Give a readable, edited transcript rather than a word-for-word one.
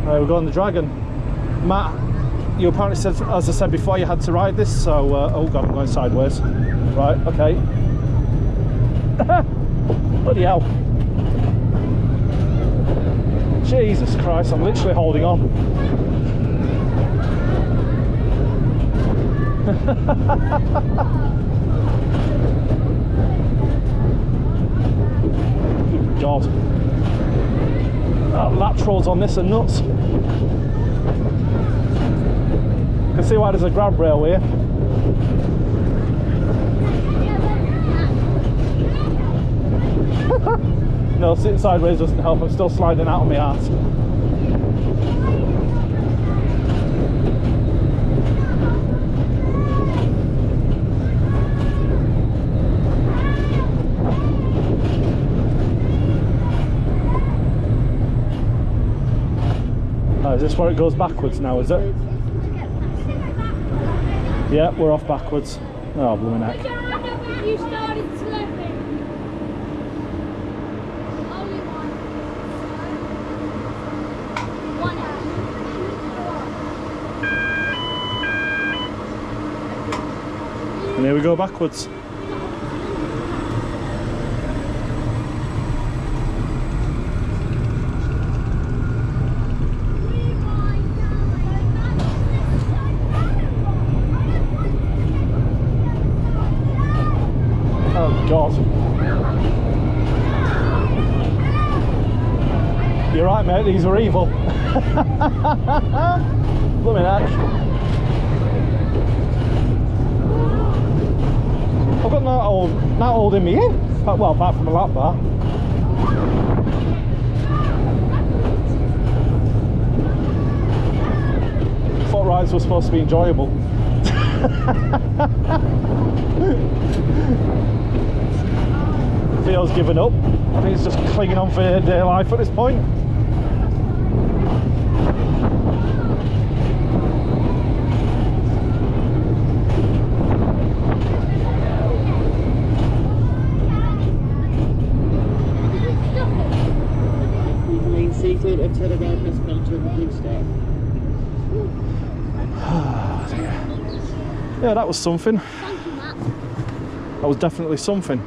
We're going the Dragon. Matt, you apparently said, as I said before, you had to ride this, so... oh god, I'm going sideways. Right, okay. Bloody hell. Jesus Christ, I'm literally holding on. Good God. Laterals on this are nuts. You can see why there's a grab rail here. No, sitting sideways doesn't help, I'm still sliding out of my arse. Is this where it goes backwards now, is it? Yeah, we're off backwards. Oh, blooming heck. You started slipping. Only one. And here we go backwards. God. You're right, mate, these are evil. Blooming heck. I've got not holding me in. Well, apart from a lap bar. Thought rides were supposed to be enjoyable. Theo's given up. I think he's just clinging on for dear life at this point. Remain seated until the road has come to a complete stop. Yeah, that was something. Thank you, Matt. That was definitely something.